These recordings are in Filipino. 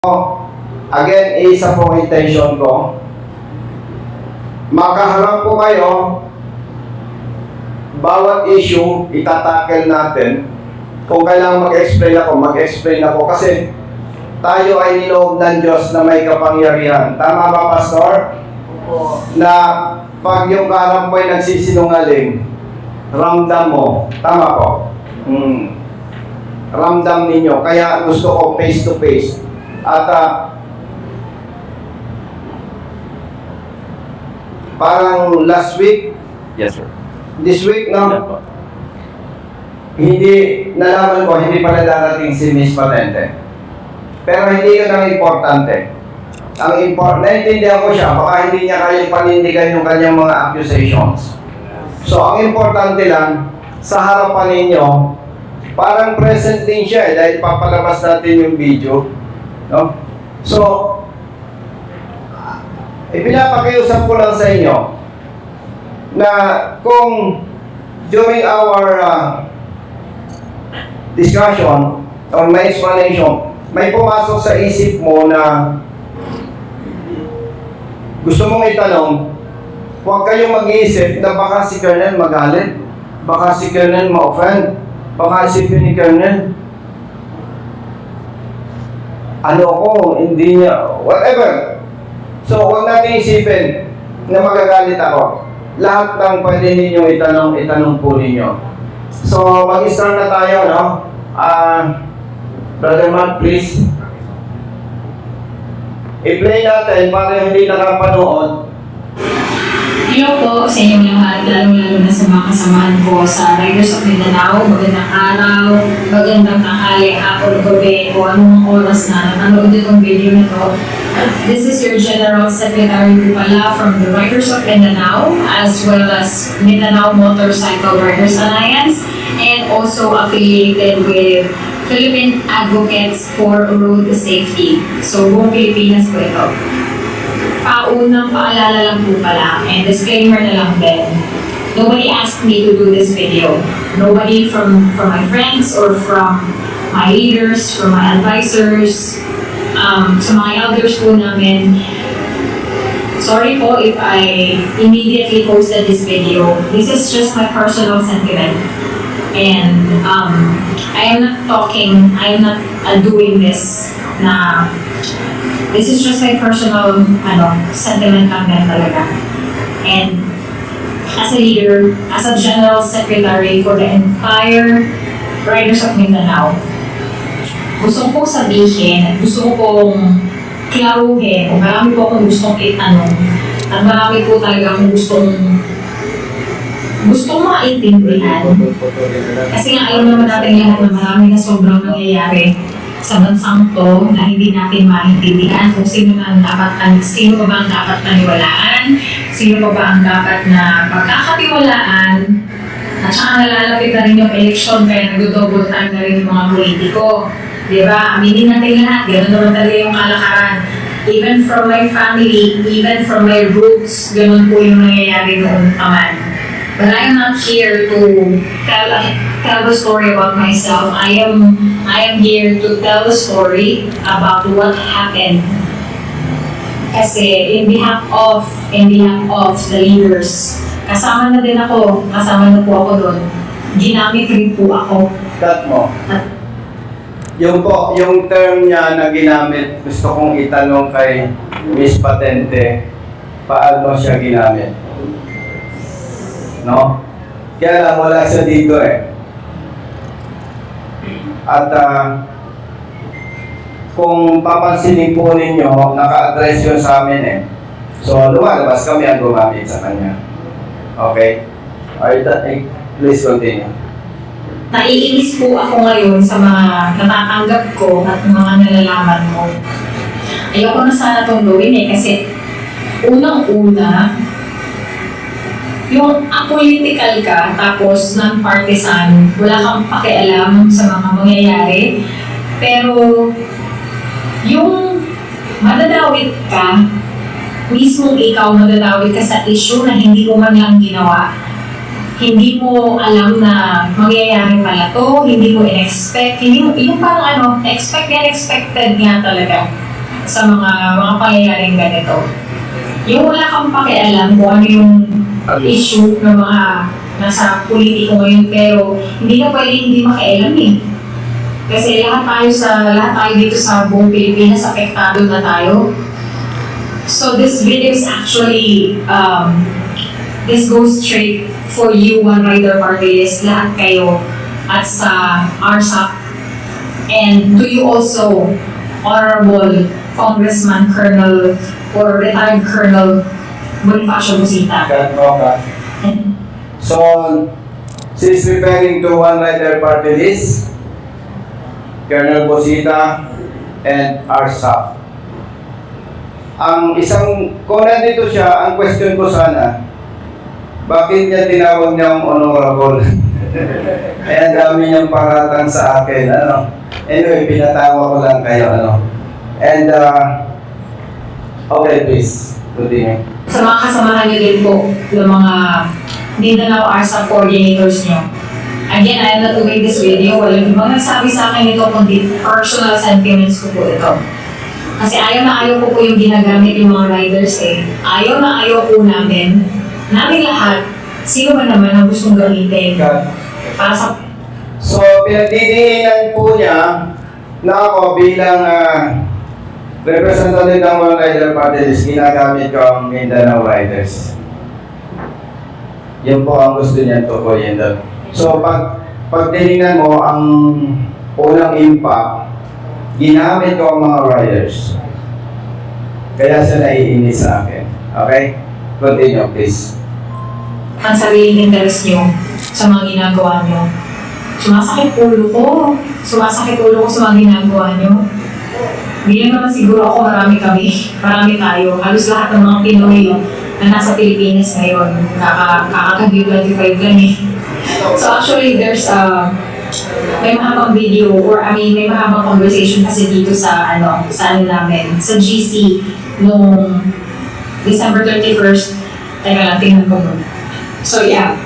Again, isa po intention ko. Makaharap po kayo, bawat issue, itatakel natin. Kung kailangan mag-explain ako kasi tayo ay niloob ng Diyos na may kapangyarihan. Tama ba, Pastor? Na pag yung kaharap mo ay nagsisinungaling, ramdam mo. Tama po? Ramdam ninyo. Kaya gusto ko face to face. At parang last week, Yes, sir. this week, Yeah, no? po. Hindi, nalaman ko, hindi pala darating si Miss Patente. Pero hindi yun ang importante. Ang naintindihan ko siya, baka hindi niya kayang panindigan yung kanyang mga accusations. So, ang importante lang, sa harapan ninyo, parang present din siya dahil papalabas natin yung video. No? So, ipinapakiusap ko lang sa inyo na kung during our discussion or my explanation, may pumasok sa isip mo na gusto mong itanong, huwag kayong mag-iisip na baka si Colonel magalit, baka si Colonel ma-offend, baka isipin ni Colonel, ano ko, hindi niya, whatever. So, huwag natin isipin na magagalit ako. Lahat ng pwede ninyong itanong po ninyo. So, mag-start na tayo, no? Brother Mark, please. I-play natin para hindi nakapanood. Hello po sa inyong lahat, lalo-lalo na sa mga kasamahan ko sa Riders of Mindanao. Magandang araw, magandang tanghali, hapon, gabi, o anong oras na nanonood itong video na to. This is your General Secretary po pala from the Riders of Mindanao, as well as Mindanao Motorcycle Riders Alliance, and also affiliated with Philippine Advocates for Road Safety. So, buong Pilipinas po ito. Paunang paalala lang po pala, and disclaimer na lang din. Nobody asked me to do this video. Nobody from my friends or from my leaders, from my advisors, sa mga elders po namin. Sorry po if I immediately posted this video. This is just my personal sentiment. And I am not doing this na this is just my personal sentiment lang din talaga. And as a leader, as a general secretary for the entire Riders of Mindanao, gusto ko sabihin at gusto ko pong klaruhin kung marami po akong gustong itanong at marami po talaga akong gustong maintindihan. Kasi nga alam naman natin lahat na marami na sobrang nangyayari sa bansang to na hindi natin maintindihan kung sino ba ang dapat paniwalaan, sino ba ang dapat na pagkakatiwalaan, at saka nalalapit na rin yung election kaya nag-double time na rin yung mga politiko. Diba? Aminin natin lahat, gano'n naman talaga yung kalakaran. Even from my family, even from my roots, gano'n po yung nangyayari noon paman. But I'm not here to tell the story about myself. I am here to tell the story about what happened. Kasi in behalf of the leaders, kasama na po ako doon. Ginamit rin po ako. Cut mo. Yung term niya na ginamit, gusto kong itanong kay Miss Patente, paano siya ginamit? No? Kaya lang, wala siya dito eh. At kung papansinin po ninyo, naka-address yun sa amin eh. So, lumalabas kami ang gumamit sa kanya. Okay? Alright, please continue. Naiinis po ako ngayon sa mga natatanggap ko at mga nalalaman ko. Ayoko na sana itong gawin eh, kasi unang-una, yung apolitical ka, tapos non-partisan, wala kang pakialam sa mga mangyayari, pero yung madadawit ka, mismo ikaw madadawit ka sa issue na hindi mo man lang ginawa, hindi mo alam na mangyayari pala to, hindi mo in-expect, yung parang expect and expected nga talaga. sa mga pangyayaring ganito. Yung wala kang pakialam kung ano yung issue ng mga nasa politiko ngayon, pero hindi ka pwede hindi makialam eh. Kasi lahat tayo dito sa buong Pilipinas, apektado na tayo. So this video is actually, this goes straight for you, One Rider Party List, lahat kayo at sa RSAP. And to you also, Honorable Congressman Colonel or retired Colonel Bonifacio Busita. So, she's referring to One Rider Party List, Colonel Busita, and RSAP. Kung nandito siya, ang question ko sana, bakit niya tinawag niyang honorable? Kaya dami niyang paratang sa akin, ano? Anyway, pinatawa ko lang kayo, ano? And, okay, please, continue. Sa mga kasamahan niyo din po, yung mga Mindanao RSAP coordinators niyo. Again, I am not doing this video. Walang ibang nagsabi sa akin ito, kundi personal sentiments ko po ito. Kasi ayaw na ayaw ko po yung ginagamit yung mga riders eh. Ayaw na ayaw po namin lahat, sino ba naman ang gustong gamitin para sa... So, pinagdidiinan po niya na ako bilang representative ng One Rider Party List, ginagamit ko ang Mindanao Riders. Yun po ang gusto niya tukuyin doon. So, pag tinignan mo, ang unang impact, ginamit ko ang mga riders. Kaya siya naiinis sa akin. Okay? Continue, please. Ang sariling interest nyo sa mga ginagawa nyo. Sumasakit ulo ko sa mga ginagawa nyo. Hindi lang naman siguro ako, marami tayo. Halos lahat ng mga Pinoy na nasa Pilipinas ngayon, kaka-25 lang eh. So actually, may mahabang video may mahabang conversation kasi dito sa namin, sa GC noong December 31st. Teka lang, tingnan ko nun. So yeah,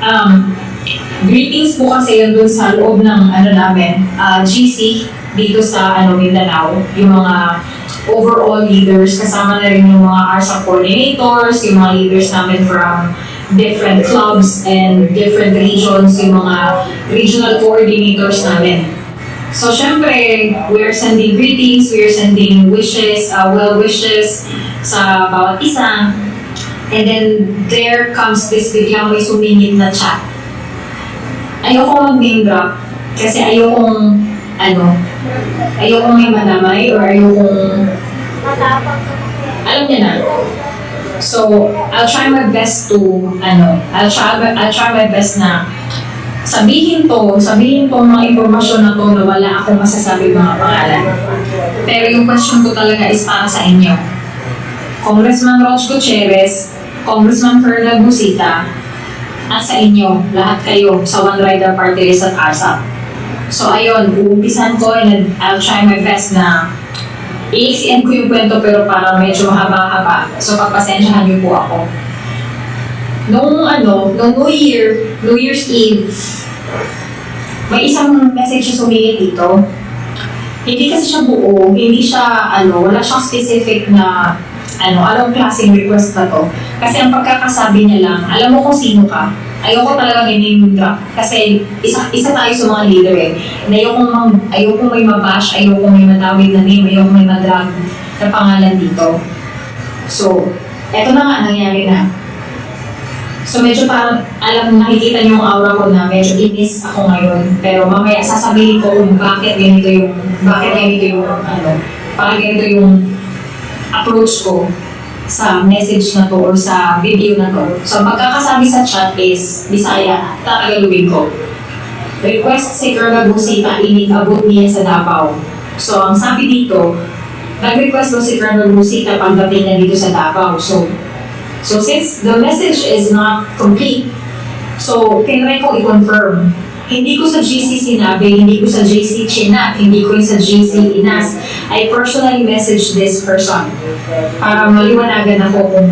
greetings po kasi yun dun sa loob ng namin, GC dito sa Mindanao, yung mga overall leaders, kasama na rin yung mga RSAP coordinators, yung mga leaders namin from different clubs and different regions, yung mga regional coordinators namin. So syempre, we are sending greetings, we are sending wishes, well wishes sa bawat isa. And then there comes this biglang may sumingit na chat. Ayoko mag-name drop kasi ayokong may madamay or ayokong alam niya na. So, I'll try my best to, I'll try my best na sabihin mga impormasyon na to na wala akong masasabi mga pangalan. Pero yung question ko talaga is para sa inyo. Congressman Roch Gutierrez, Congressman Colonel Busita, at sa inyo, lahat kayo sa One Rider Party List at RSAP. So, ayun, uumpisan ko and I'll try my best na i-extend ko yung kwento pero parang medyo mahaba-haba. So, pagpasensyahan niyo po ako. Noong New Year's Eve, may isang message na sumingit dito. Hindi kasi siya buo, wala siyang specific na, anong klaseng request na to. Kasi ang pagkakasabi niya lang, alam mo kung sino ka. Ayoko talaga name drop. Kasi isa tayo sa mga leader eh. Ayoko may mabash, ayoko may matawid na name, ayoko may madrag na pangalan dito. So, eto na nga, nangyari na. So, medyo parang, nakikita niyo yung aura ko na medyo inis ako ngayon. Pero mamaya sasabihin ko kung bakit ganito yung approach ko sa message na to or sa video na to. So, pagkakasabi sa chat is Bisaya, tatagalugin ko. Request si Colonel Busita, abot niya sa Davao. So, ang sabi dito, nag-request mo si Colonel Busita pagdating niya dito sa Davao. So since the message is not complete, so, tinry ko i-confirm. Hindi ko sa GC sinabi, hindi ko sa GC chinat, hindi ko sa GC inas. I personally message this person para maliwanagan ako kung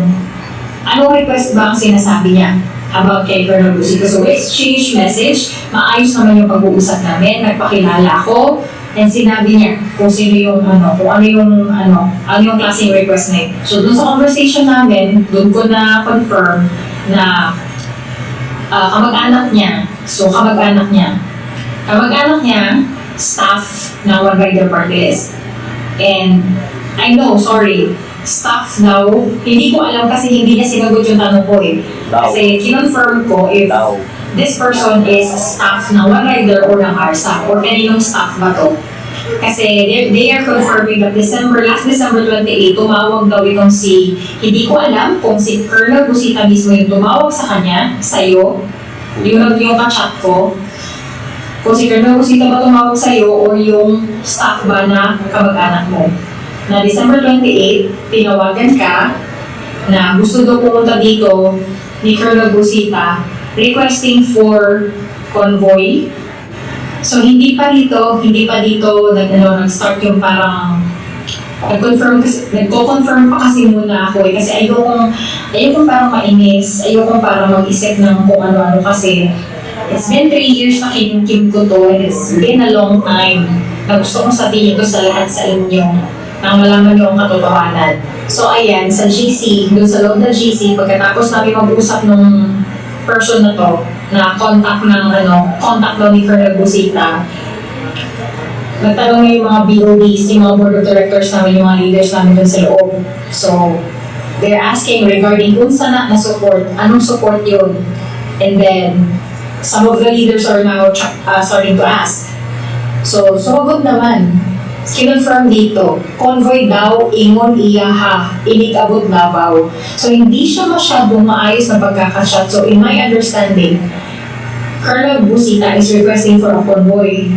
anong request ba ang sinasabi niya about kay Colonel Busita. So, exchange message, maayos naman yung pag-uusap namin, nagpakilala ako, And sinabi niya kung sino yung kung ano yung klaseng request na yun. So dun sa conversation namin, dun ko na confirm na kamag-anak niya. So kamag-anak niya, staff ng One Rider Party List. And I know, sorry, staff daw, hindi ko alam kasi hindi niya sinagot yung tanong ko eh. Kasi kinonfirm ko if this person is staff ng One Rider or ng ARSA or kaninong staff ba to. Kasi they are confirming that last December 28, tumawag daw itong hindi ko alam kung si Colonel Busita mismo yung tumawag sa kanya, sa'yo, yung ka-chat ko, kung si Colonel Busita ba tumawag sa'yo o yung staff ba na kamag-anak mo. Na December 28, tinawagan ka na gusto daw pumunta dito ni Colonel Busita requesting for convoy. So hindi pa dito nag-start yung parang nagko-confirm pa kasi muna ako eh, kasi ayokong parang mainis, ayokong parang mag-isip ng kung ano-ano kasi it's been 3 years na kinimkim ko to and it's been a long time na gusto kong sabihin to sa lahat sa inyo nang malaman niyo ang katotohanan. So ayan, sa GC, doon sa loob ng GC, pagkatapos namin mag-usap nung person na to, na contact daw ni Colonel Busita, nagtanong na yung mga BODs, yung mga board of directors namin, yung mga leaders namin doon sa loob. So, they're asking regarding kung saan na support, anong support yun. And then, some of the leaders are now starting to ask. So, sumagot naman. Kinonfirm dito, convoy daw, ingon iyaha, inig-abot Davao. So, hindi siya masyadong maayos na pagkakashot. So, in my understanding, Colonel Busita is requesting for a convoy.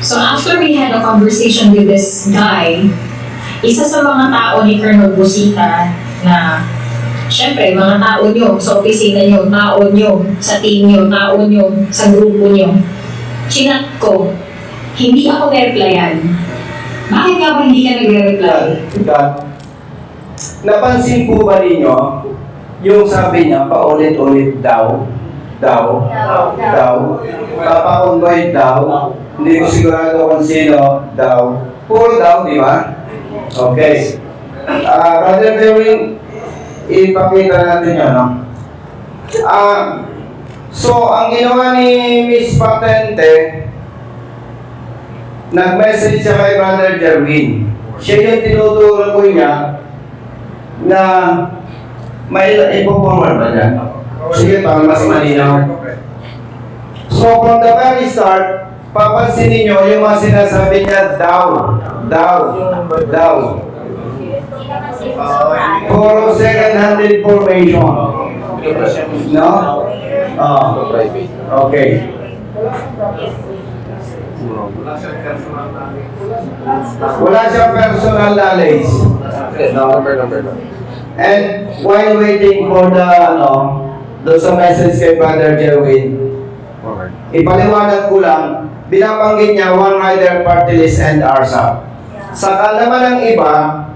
So, after we had a conversation with this guy, isa sa mga tao ni Colonel Busita na, syempre, mga tao nyo, sa opisina nyo, tao nyo, sa team nyo, tao nyo, sa grupo nyo, chinat ko, hindi ako na-replyan. Bakit nga ba hindi ka nagre-reply? Napansin po ba ninyo yung sabi niya paulit-ulit daw? Papakonvoy daw. Hindi ko sigurado kung sino daw. Puro daw, di ba? Okay. Brother Derwin, ipakita natin yun, no? So, ang ginawa ni Miss Patente, nag-message siya kay Brother Derwin. Siya yung tinuturo ko niya na may ipo-forward ba niya? Sige, para mas malinaw. So, from the very start, papansin ninyo yung mga sinasabi niya daw. Puro second-hand information. No? Okay. Wala siyang personal knowledge. No. And while waiting for doon sa message kay Brother Jerwin, ipaliwanag ko lang, binabanggit niya One Rider Party List and ARSA. Sa kalaman ng iba,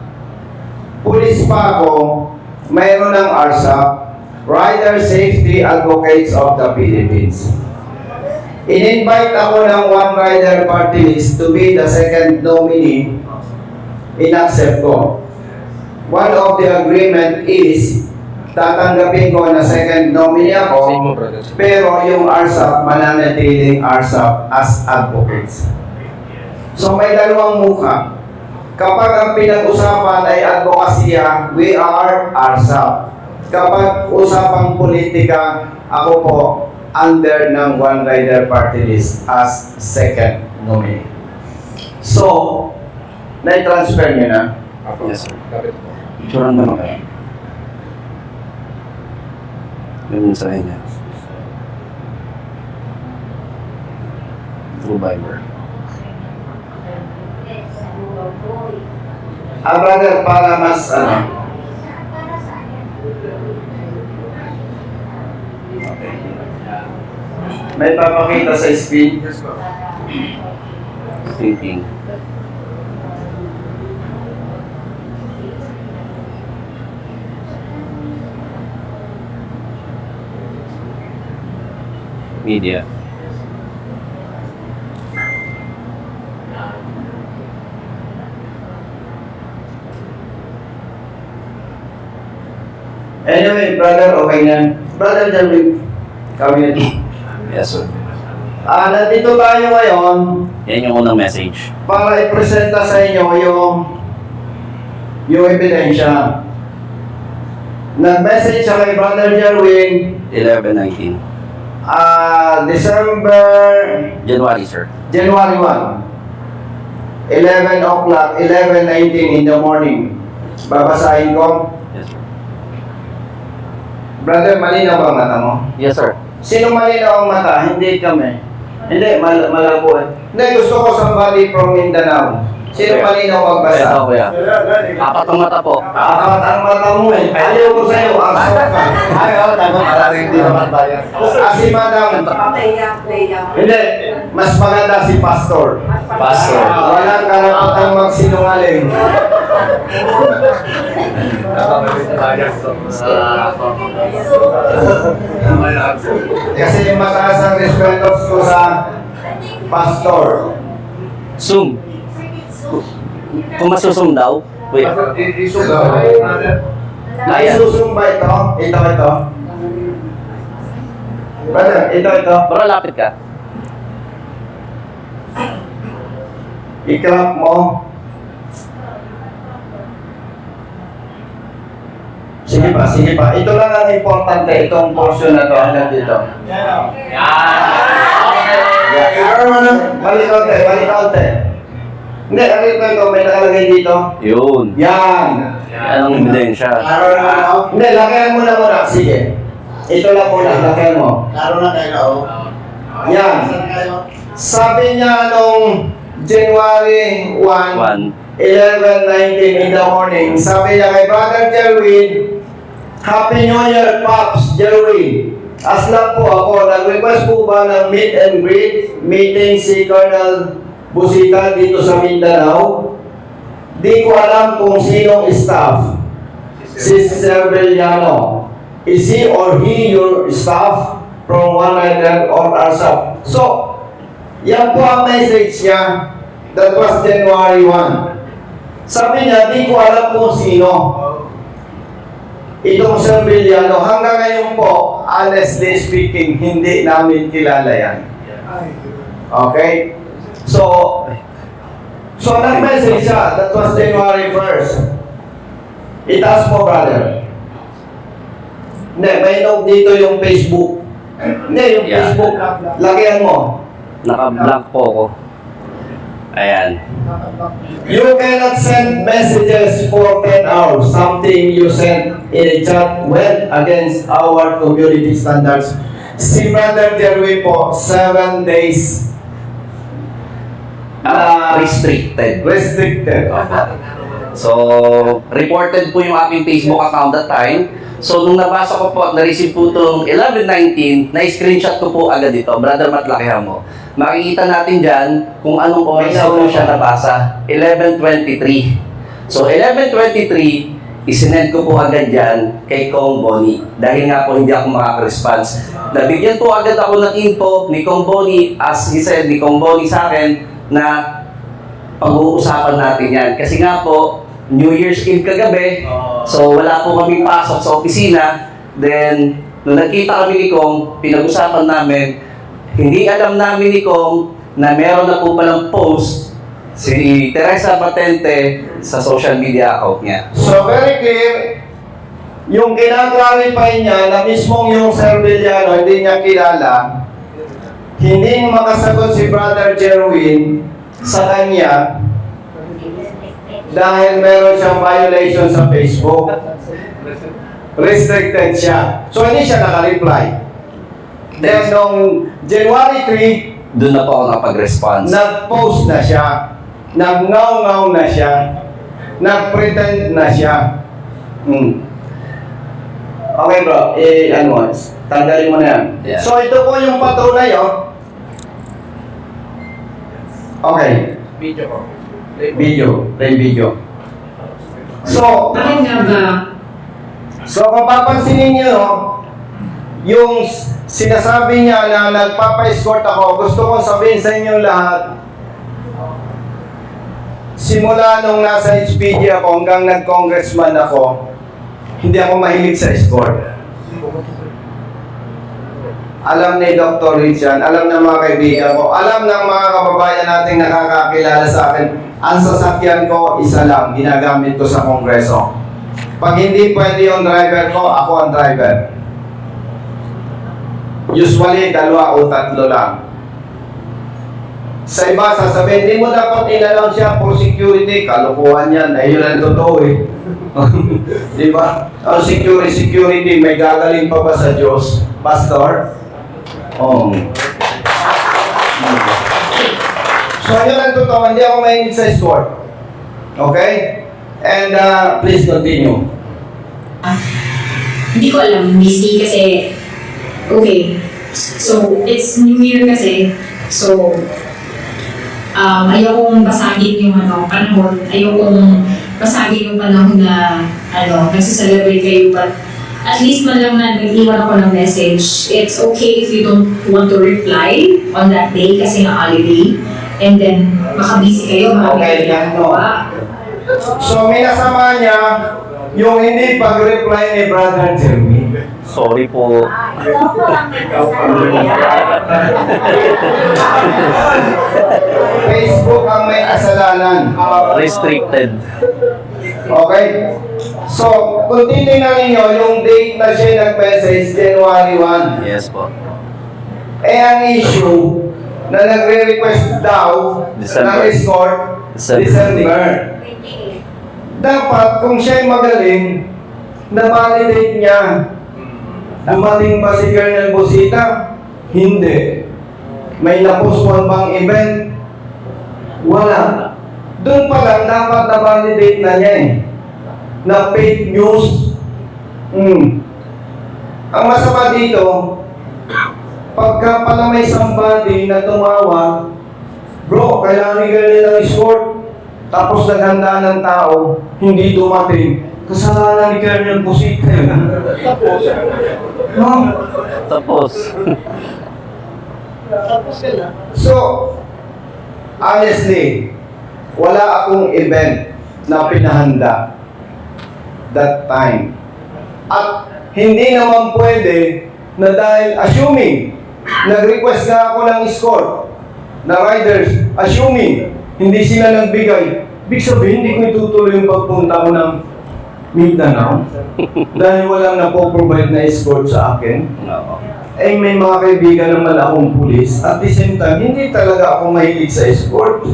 pulis pa ako, mayroon ng ARSA, Rider Safety Advocates of the Philippines. In-invite ako ng One Rider Party List to be the second nominee. In-accept ko. One of the agreement is tatanggapin ko na second nominee ako, pero yung ARSAP, mananatiling ARSAP as advocates. So may dalawang mukha. Kapag ang pinag-usapan ay advokasya, we are ARSAP. Kapag usapang politika, ako po under ng One Rider Party List as second nominee. So, na-transfer niyo na? Yes, sir. Ituran naman kayo. Yung mensahe niya. Through Viber. Brother, para mas may papakita sa screen. Thinking. Media. Anyway, brother, okay na. Brother Jerwin, kami yan. Yes, sir. Nandito tayo ngayon Yan yung unang message. para i-presenta sa inyo yung ebidensya. Nag-message siya kay Brother Jerwin 11-19. December, January, sir. January 1. 11 o'clock, 11:19 in the morning. Babasahin ko. Yes, sir. Brother, malinaw ba ang mata mo? Yes, sir. Sino malinaw ang mata? Hindi kami. Hindi, malabo eh. Hindi, gusto ko somebody from Mindanao. Sino malinaw magbasa? Ito, kuya. Apat ang mata po. Apat ang mata mo eh. Ayaw ko sa'yo, ang soka. Ayaw, tama. Maraming hindi naman tayo. Si Madam, hindi, mas maganda si Pastor. Pastor. Walang karapatang magsinungaling. Kasi mataas ang respetos ko sa Pastor. Zoom. Kung masusum daw, kuya. Ay, susumba ito. Ito. Brother, ito. Pero lapit ka. I-clap mo. Sige pa. Ito lang ang importante, itong portion na to hanggang dito. Balik kaunti. Hindi, ito, may nakalagay dito. Yun. Yan. Yan ang ebidensya. Hindi, lagayan mo na muna. Sige. Ito lang muna, lagayan mo. Laro na kayo. Yan. Sabi niya nung January 1, 11:19 in the morning, sabi niya kay Brother Jerwin, Happy New Year, Pops Jerwin. Aslam po ako, nag-request po ba ng meet and greet meeting si Colonel Busita dito sa Mindanao? Di ko alam kung sinong staff. Si Sir Villano. Is he or he your staff from 100 or ARSAP? So, yan po ang message niya. That was January 1. Sabi niya, di ko alam kung sino. Itong Sir Villano, hanggang ngayon po, honestly speaking, hindi namin kilala yan. Okay? So nag-message siya. That was January 1st. Itaas mo, brother. Hindi, may note dito yung Facebook. Hindi, yung Yeah. Facebook. Lagyan mo. Naka-blank po ako. Ayan. You cannot send messages for 10 hours. Something you send in a chat went against our community standards. Si Brother Jerwin po, 7 days Restricted. restricted. So, reported po yung aking Facebook account that time. So, nung nabasa ko po at na-receive po itong 11:19, na-screenshot ko po agad ito. Brother Matlakihan mo. Makikita natin dyan kung anong oras po siya nabasa. 11:23. So, 11:23, isinend ko po agad dyan kay Kong Bonnie. Dahil nga po hindi ako makaka-response. Nabigyan po agad ako ng info ni Kong Bonnie, as he said, ni Kong Bonnie sa akin, na pag-uusapan natin yan. Kasi nga po, New Year's Eve kagabi, so wala po kami pasok sa opisina. Then, nung nagkita kami ni Kong, pinag-usapan namin, hindi alam namin ni Kong na meron na po palang post si Teresa Patente sa social media account niya. So very clear, yung kinaklarify niya na mismong yung Sir Villano hindi niya kilala, hindi makasagot si Brother Jerwin sa kanya dahil meron siyang violation sa Facebook. Restricted siya. So hindi siya naka-reply. Then nung January 3, Doon na po ako nakapag-response. nag-post na siya. Nag-ngaw-ngaw na siya. Nag-pretend na siya. Okay bro, tanggalin mo na yan. Yeah. So ito po yung patunay, oh. Okay. Play video. So, Bakit nga ba? kung papansinin niyo, yung sinasabi niya na nagpapa-escort ako, gusto kong sabihin sa inyong lahat, simula nung nasa HPG ako hanggang nag-congressman ako, hindi ako mahilig sa escort. Alam ni Dr. Rich yan, alam ng mga kaibigan ko, alam ng mga kababayan nating nakakakilala sa akin, ang sasakyan ko, isa lang, ginagamit ko sa kongreso. Pag hindi pwede yung driver ko, ako ang driver. Usually, 2 o 3 lang. Sa iba, sasabihin, hindi mo dapat inalam siya for security. Kalukuhan yan. Eh, yun ang totoo eh. Di ba? Ang security, may gagaling pa ba sa Diyos? Pastor? Oh. So, yun ang totoo. Hindi ako mahinig sa sport. Okay? And please continue. Hindi ko alam, busy kasi, okay. So, it's New Year kasi. So, ayokong basagin yung panahon. Ayokong basagin yung panahon na, nagsiselebrate kayo. But, at least man lang na nag-iwan ako ng message. It's okay if you don't want to reply on that day kasi nga holiday. And then, baka busy kayo, baka Okay, yan, no. So, minasama niya yung hindi pag-reply ni Brother Jeremy. Sorry po. Facebook ang may kasalanan. Restricted. Okay? So, kung titignan ninyo, yung date na siya nag-message, January 1. Yes po. Eh, ang issue na nagre-request daw December. ng escort, December. Dapat, kung siya'y magaling, na-validate niya. Dumating ba si Colonel Busita? Hindi. May napostuhan bang event? Wala. Doon pa lang, dapat na-validate na niya eh. Na fake news. Ang masama dito, pagka pala may somebody na tumawag, bro, kailangan ganyan ng escort, tapos naghanda ng tao, hindi dumating, kasalanan ni Colonel Busita yun. No? Tapos. So, honestly, wala akong event na pinahanda that time. At hindi naman pwede na dahil assuming nag-request nga ako ng escort na riders, assuming hindi sila nagbigay, big sabihin hindi ko itutuloy yung pagpunta ko ng Mindanao dahil walang napoprovide na escort sa akin. Eh, may mga kaibigan naman akong pulis. At the same time, hindi talaga ako mahilig sa escort.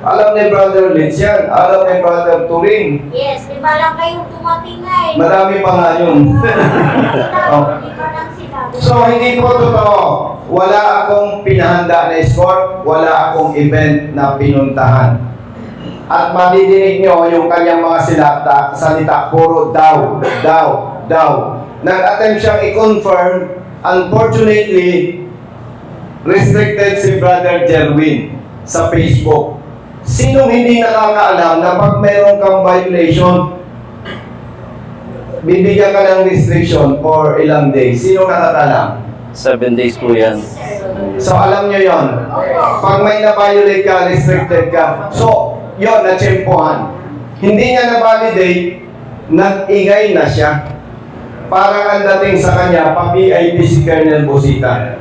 Alam ni Brother Litz yan. Alam ni Brother Turing. Yes, di ba lang kayong tumating nga eh. Marami pa nga yun. Hindi pa lang sinabi. So, hindi po totoo. Wala akong pinahanda na escort. Wala akong event na pinuntahan. At madidinig nyo yung kanyang mga salita. Puro daw. Nag-attempt siyang i-confirm. Unfortunately, restricted si Brother Jerwin sa Facebook. Sinong hindi nakakaalam na pag meron kang violation, bibigyan ka ng restriction for ilang days? Sinong nakakaalam? 7 days po yan. So alam nyo yon. Pag may na-violate ka, restricted ka. So, yon na-tsempohan. Hindi niya na-validate, nag-ingay na siya. Parang ang dating sa kanya, pa-VIP si Colonel Busita.